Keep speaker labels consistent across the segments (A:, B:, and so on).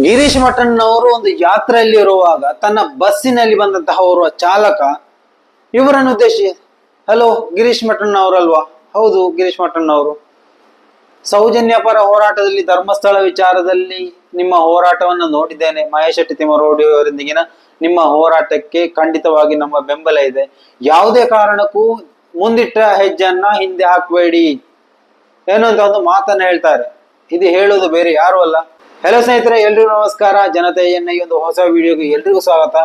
A: ಗಿರೀಶ್ ಮಠಣ್ಣವರು ಒಂದು ಯಾತ್ರೆಯಲ್ಲಿ ಇರುವಾಗ ತನ್ನ ಬಸ್ಸಿನಲ್ಲಿ ಬಂದಂತಹ ಓರ್ವ ಚಾಲಕ ಇವರನ್ನು ಉದ್ದೇಶಿ, ಹಲೋ ಗಿರೀಶ್ ಮಠಣ್ಣವರಲ್ವಾ? ಹೌದು, ಗಿರೀಶ್ ಮಠಣ್ಣವರು. ಸೌಜನ್ಯ ಪರ ಹೋರಾಟದಲ್ಲಿ ಧರ್ಮಸ್ಥಳ ವಿಚಾರದಲ್ಲಿ ನಿಮ್ಮ ಹೋರಾಟವನ್ನು ನೋಡಿದ್ದೇನೆ. ಮಹೇಶ್ ಶೆಟ್ಟಿ ತಿಮ್ಮರೋಡಿ ಅವರೊಂದಿಗಿನ ನಿಮ್ಮ ಹೋರಾಟಕ್ಕೆ ಖಂಡಿತವಾಗಿ ನಮ್ಮ ಬೆಂಬಲ ಇದೆ. ಯಾವುದೇ ಕಾರಣಕ್ಕೂ ಮುಂದಿಟ್ಟ ಹೆಜ್ಜೆಯನ್ನ ಹಿಂದೆ ಹಾಕಬೇಡಿ ಏನು ಅಂತ ಒಂದು ಮಾತನ್ನ ಹೇಳ್ತಾರೆ. ಇದು ಹೇಳೋದು ಬೇರೆ ಯಾರು ಅಲ್ಲ. ಹೆಲೋ ಸ್ನೇಹಿತರೆ, ಎಲ್ರಿಗೂ ನಮಸ್ಕಾರ. ಜನತೆಯನ್ನ ಈ ಒಂದು ಹೊಸ ವಿಡಿಯೋಗೆ ಎಲ್ರಿಗೂ ಸ್ವಾಗತ.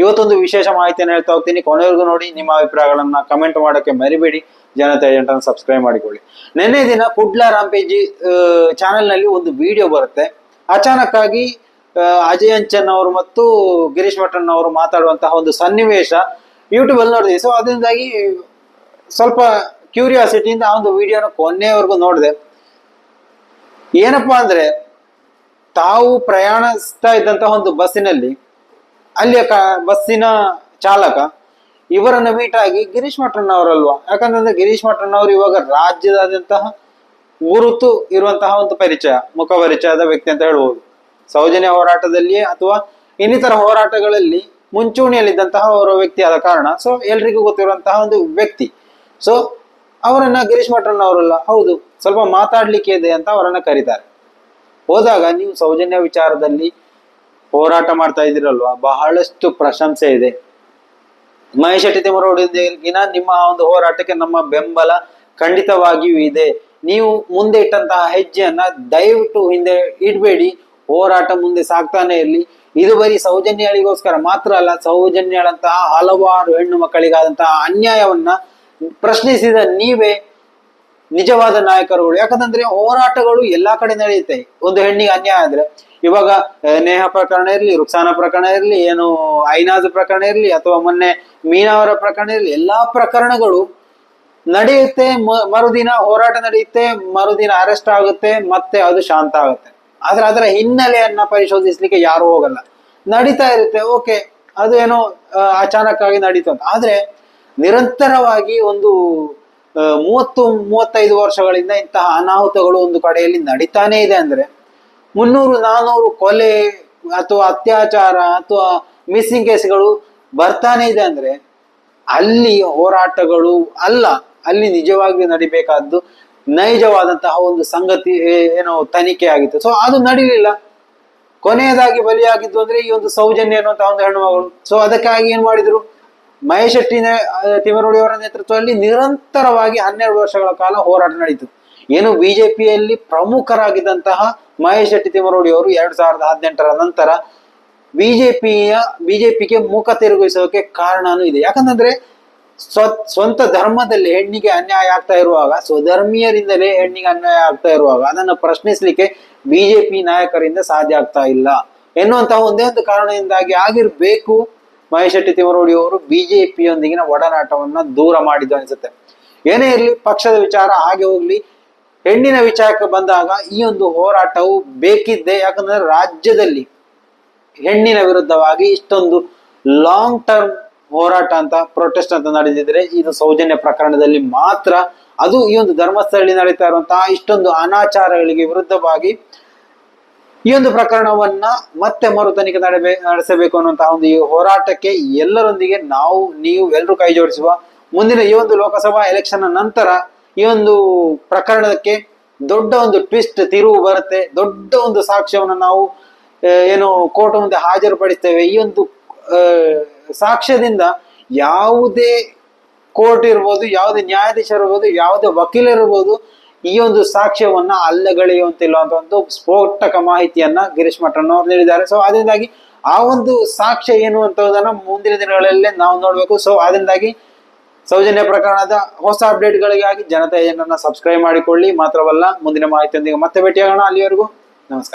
A: ಇವತ್ತೊಂದು ವಿಶೇಷ ಮಾಹಿತಿಯನ್ನು ಹೇಳ್ತಾ ಹೋಗ್ತೀನಿ. ಕೊನೆವರೆಗೂ ನೋಡಿ. ನಿಮ್ಮ ಅಭಿಪ್ರಾಯಗಳನ್ನ ಕಮೆಂಟ್ ಮಾಡೋಕೆ ಮರಿಬೇಡಿ. ಜನತೆ ಏಜೆಂಟ್ ಸಬ್ಸ್ಕ್ರೈಬ್ ಮಾಡಿಕೊಳ್ಳಿ. ನಿನ್ನೆ ದಿನ ಕುಡ್ಲ ರಾಂಪೇಜಿ ಚಾನೆಲ್ ನಲ್ಲಿ ಒಂದು ವಿಡಿಯೋ ಬರುತ್ತೆ. ಅಚಾನಕ್ ಆಗಿ ಅಜಯ್ ಅಂಚನ್ ಅವರು ಮತ್ತು ಗಿರೀಶ್ ಮಠನ್ ಅವರು ಮಾತಾಡುವಂತಹ ಒಂದು ಸನ್ನಿವೇಶ ಯೂಟ್ಯೂಬ್ ಅಲ್ಲಿ ನೋಡಿದೆ. ಸೊ ಅದರಿಂದಾಗಿ ಸ್ವಲ್ಪ ಕ್ಯೂರಿಯಾಸಿಟಿಯಿಂದ ಆ ಒಂದು ವಿಡಿಯೋನ ಕೊನೆಯವರೆಗೂ ನೋಡಿದೆ. ಏನಪ್ಪಾ ಅಂದ್ರೆ, ತಾವು ಪ್ರಯಾಣಿಸ್ತಾ ಇದ್ದಂತಹ ಒಂದು ಬಸ್ಸಿನಲ್ಲಿ ಅಲ್ಲಿಯ ಬಸ್ಸಿನ ಚಾಲಕ ಇವರನ್ನ ಮೀಟ್ ಆಗಿ ಗಿರೀಶ್ ಮಠಣ್ಣವರಲ್ವಾ? ಯಾಕಂತಂದ್ರೆ ಗಿರೀಶ್ ಮಠಣ್ಣವರು ಇವಾಗ ರಾಜ್ಯದಾದ್ಯಂತಹ ಗುರುತು ಇರುವಂತಹ ಒಂದು ಪರಿಚಯ, ಮುಖ ಪರಿಚಯದ ವ್ಯಕ್ತಿ ಅಂತ ಹೇಳ್ಬೋದು. ಸೌಜನ್ಯ ಹೋರಾಟದಲ್ಲಿಯೇ ಅಥವಾ ಇನ್ನಿತರ ಹೋರಾಟಗಳಲ್ಲಿ ಮುಂಚೂಣಿಯಲ್ಲಿದ್ದಂತಹ ಅವರ ವ್ಯಕ್ತಿ ಆದ ಕಾರಣ ಸೊ ಎಲ್ರಿಗೂ ಗೊತ್ತಿರುವಂತಹ ಒಂದು ವ್ಯಕ್ತಿ. ಸೊ ಅವರನ್ನ ಗಿರೀಶ್ ಮಠಣ್ಣವರಲ್ಲ, ಹೌದು ಸ್ವಲ್ಪ ಮಾತಾಡ್ಲಿಕ್ಕೆ ಇದೆ ಅಂತ ಅವರನ್ನ ಕರೀತಾರೆ. ಹೋದಾಗ ನೀವು ಸೌಜನ್ಯ ವಿಚಾರದಲ್ಲಿ ಹೋರಾಟ ಮಾಡ್ತಾ ಇದ್ದೀರಲ್ವಾ, ಬಹಳಷ್ಟು ಪ್ರಶಂಸೆ ಇದೆ. ಮಹೇಶ್ ಶೆಟ್ಟಿ ತಿಮ್ಮರೋಡಿಗಿನ ನಿಮ್ಮ ಒಂದು ಹೋರಾಟಕ್ಕೆ ನಮ್ಮ ಬೆಂಬಲ ಖಂಡಿತವಾಗಿಯೂ ಇದೆ. ನೀವು ಮುಂದೆ ಇಟ್ಟಂತಹ ಹೆಜ್ಜೆಯನ್ನ ದಯವಿಟ್ಟು ಹಿಂದೆ ಇಡಬೇಡಿ. ಹೋರಾಟ ಮುಂದೆ ಸಾಗ್ತಾನೆ ಇರಲಿ. ಇದು ಬರೀ ಸೌಜನ್ಯಗಳಿಗೋಸ್ಕರ ಮಾತ್ರ ಅಲ್ಲ, ಸೌಜನ್ಯಗಳಂತಹ ಹಲವಾರು ಹೆಣ್ಣು ಮಕ್ಕಳಿಗಾದಂತಹ ಅನ್ಯಾಯವನ್ನ ಪ್ರಶ್ನಿಸಿದ ನೀವೇ ನಿಜವಾದ ನಾಯಕರುಗಳು. ಯಾಕಂತಂದ್ರೆ ಹೋರಾಟಗಳು ಎಲ್ಲಾ ಕಡೆ ನಡೆಯುತ್ತೆ. ಒಂದು ಹೆಣ್ಣಿಗೆ ಅನ್ಯಾಯ ಆದ್ರೆ, ಇವಾಗ ನೇಹ ಪ್ರಕರಣ ಇರ್ಲಿ, ರುಕ್ಸಾನ ಪ್ರಕರಣ ಇರ್ಲಿ, ಏನು ಐನಾಜ್ ಪ್ರಕರಣ ಇರ್ಲಿ, ಅಥವಾ ಮೊನ್ನೆ ಮೀನಾವರ ಪ್ರಕರಣ ಇರ್ಲಿ, ಎಲ್ಲಾ ಪ್ರಕರಣಗಳು ನಡೆಯುತ್ತೆ. ಮರುದಿನ ಹೋರಾಟ ನಡೆಯುತ್ತೆ, ಮರುದಿನ ಅರೆಸ್ಟ್ ಆಗುತ್ತೆ, ಮತ್ತೆ ಅದು ಶಾಂತ ಆಗುತ್ತೆ. ಆದ್ರೆ ಅದರ ಹಿನ್ನೆಲೆಯನ್ನ ಪರಿಶೋಧಿಸ್ಲಿಕ್ಕೆ ಯಾರು ಹೋಗಲ್ಲ. ನಡೀತಾ ಇರುತ್ತೆ, ಓಕೆ ಅದು ಏನೋ ಅಚಾನಕ್ ಆಗಿ ನಡೀತು ಅಂತ. ಆದ್ರೆ ನಿರಂತರವಾಗಿ ಒಂದು 30-35 ವರ್ಷಗಳಿಂದ ಇಂತಹ ಅನಾಹುತಗಳು ಒಂದು ಕಡೆಯಲ್ಲಿ ನಡೀತಾನೆ ಇದೆ ಅಂದ್ರೆ, 300-400 ಕೊಲೆ ಅಥವಾ ಅತ್ಯಾಚಾರ ಅಥವಾ ಮಿಸ್ಸಿಂಗ್ ಕೇಸ್ಗಳು ಬರ್ತಾನೆ ಇದೆ ಅಂದ್ರೆ, ಅಲ್ಲಿ ಹೋರಾಟಗಳು ಅಲ್ಲ, ಅಲ್ಲಿ ನಿಜವಾಗಿ ನಡಿಬೇಕಾದ್ದು ನೈಜವಾದಂತಹ ಒಂದು ಸಂಗತಿ ಏನೋ ತನಿಖೆ ಆಗಿತ್ತು. ಸೊ ಅದು ನಡೀಲಿಲ್ಲ. ಕೊನೆಯದಾಗಿ ಬಲಿಯಾಗಿದ್ದು ಅಂದ್ರೆ ಈ ಒಂದು ಸೌಜನ್ಯ ಅನ್ನುವಂತಹ ಒಂದು ಹೆಣ್ಣು ಮಗಳು. ಸೊ ಅದಕ್ಕಾಗಿ ಏನ್ ಮಾಡಿದ್ರು, ಮಹೇಶ್ ಶೆಟ್ಟಿ ತಿಮ್ಮರೋಡಿ ಅವರ ನೇತೃತ್ವದಲ್ಲಿ ನಿರಂತರವಾಗಿ 12 ವರ್ಷಗಳ ಕಾಲ ಹೋರಾಟ ನಡೀತು. ಏನು ಬಿಜೆಪಿಯಲ್ಲಿ ಪ್ರಮುಖರಾಗಿದ್ದಂತಹ ಮಹೇಶ್ ಶೆಟ್ಟಿ ತಿಮ್ಮರೋಡಿ ಅವರು 2018ರ ನಂತರ ಬಿಜೆಪಿಗೆ ಮುಖ ತಿರುಗಿಸೋಕೆ ಕಾರಣನೂ ಇದೆ. ಯಾಕಂತಂದ್ರೆ ಸ್ವಂತ ಧರ್ಮದಲ್ಲಿ ಹೆಣ್ಣಿಗೆ ಅನ್ಯಾಯ ಆಗ್ತಾ ಇರುವಾಗ, ಸ್ವಧರ್ಮೀಯರಿಂದಲೇ ಹೆಣ್ಣಿಗೆ ಅನ್ಯಾಯ ಆಗ್ತಾ ಇರುವಾಗ ಅದನ್ನು ಪ್ರಶ್ನಿಸ್ಲಿಕ್ಕೆ ಬಿಜೆಪಿ ನಾಯಕರಿಂದ ಸಾಧ್ಯ ಆಗ್ತಾ ಇಲ್ಲ ಎನ್ನುವಂತಹ ಒಂದೇ ಒಂದು ಕಾರಣದಿಂದಾಗಿ ಆಗಿರ್ಬೇಕು ಮಹೇಶ್ ಶೆಟ್ಟಿ ತಿಮ್ಮರೋಡಿ ಅವರು ಬಿಜೆಪಿಯೊಂದಿಗಿನ ಒಡನಾಟವನ್ನ ದೂರ ಮಾಡಿದ್ದು ಅನ್ಸುತ್ತೆ. ಏನೇ ಇರಲಿ, ಪಕ್ಷದ ವಿಚಾರ ಹಾಗೆ ಹೋಗ್ಲಿ. ಹೆಣ್ಣಿನ ವಿಚಾರಕ್ಕೆ ಬಂದಾಗ ಈ ಒಂದು ಹೋರಾಟವು ಬೇಕಿದ್ದೆ. ಯಾಕಂದ್ರೆ ರಾಜ್ಯದಲ್ಲಿ ಹೆಣ್ಣಿನ ವಿರುದ್ಧವಾಗಿ ಇಷ್ಟೊಂದು ಲಾಂಗ್ ಟರ್ಮ್ ಹೋರಾಟ ಅಂತ, ಪ್ರೊಟೆಸ್ಟ್ ಅಂತ ನಡೆದಿದ್ರೆ ಇದು ಸೌಜನ್ಯ ಪ್ರಕರಣದಲ್ಲಿ ಮಾತ್ರ. ಅದು ಈ ಒಂದು ಧರ್ಮಸ್ಥಳದಲ್ಲಿ ನಡೀತಾ ಇರುವಂತಹ ಇಷ್ಟೊಂದು ಅನಾಚಾರಗಳಿಗೆ ವಿರುದ್ಧವಾಗಿ ಈ ಒಂದು ಪ್ರಕರಣವನ್ನ ಮತ್ತೆ ಮರು ತನಿಖೆ ನಡೆಸಬೇಕು ಅನ್ನುವಂತಹ ಒಂದು ಈ ಹೋರಾಟಕ್ಕೆ ಎಲ್ಲರೊಂದಿಗೆ ನೀವು ಎಲ್ಲರೂ ಕೈ ಜೋಡಿಸುವ. ಮುಂದಿನ ಈ ಒಂದು ಲೋಕಸಭಾ ಎಲೆಕ್ಷನ್ ನಂತರ ಈ ಒಂದು ಪ್ರಕರಣಕ್ಕೆ ದೊಡ್ಡ ಒಂದು ಟ್ವಿಸ್ಟ್, ತಿರುವು ಬರುತ್ತೆ. ದೊಡ್ಡ ಒಂದು ಸಾಕ್ಷ್ಯವನ್ನು ನಾವು ಏನು ಕೋರ್ಟ್ ಮುಂದೆ ಹಾಜರುಪಡಿಸ್ತೇವೆ. ಈ ಒಂದು ಸಾಕ್ಷ್ಯದಿಂದ ಯಾವುದೇ ಕೋರ್ಟ್ ಇರ್ಬೋದು, ಯಾವುದೇ ನ್ಯಾಯಾಧೀಶ ಇರ್ಬೋದು, ಯಾವುದೇ ವಕೀಲ ಇರ್ಬೋದು, ಈ ಒಂದು ಸಾಕ್ಷ್ಯವನ್ನ ಅಲ್ಲಗಳೆಯುವಂತಿಲ್ಲ ಅಂತ ಒಂದು ಸ್ಫೋಟಕ ಮಾಹಿತಿಯನ್ನ ಗಿರೀಶ್ ಮಠಣ್ಣವರು ನೀಡಿದ್ದಾರೆ. ಸೊ ಅದರಿಂದಾಗಿ ಆ ಒಂದು ಸಾಕ್ಷ್ಯ ಏನು ಅಂತದನ್ನ ಮುಂದಿನ ದಿನಗಳಲ್ಲೇ ನಾವು ನೋಡ್ಬೇಕು. ಸೊ ಅದರಿಂದಾಗಿ ಸೌಜನ್ಯ ಪ್ರಕರಣದ ಹೊಸ ಅಪ್ಡೇಟ್ಗಳಿಗಾಗಿ ಜನತಾ ಏಜೆಂಟ್ ಅನ್ನ ಸಬ್ಸ್ಕ್ರೈಬ್ ಮಾಡಿಕೊಳ್ಳಿ. ಮಾತ್ರವಲ್ಲ, ಮುಂದಿನ ಮಾಹಿತಿಯೊಂದಿಗೆ ಮತ್ತೆ ಭೇಟಿಯಾಗೋಣ. ಅಲ್ಲಿವರೆಗೂ ನಮಸ್ಕಾರ.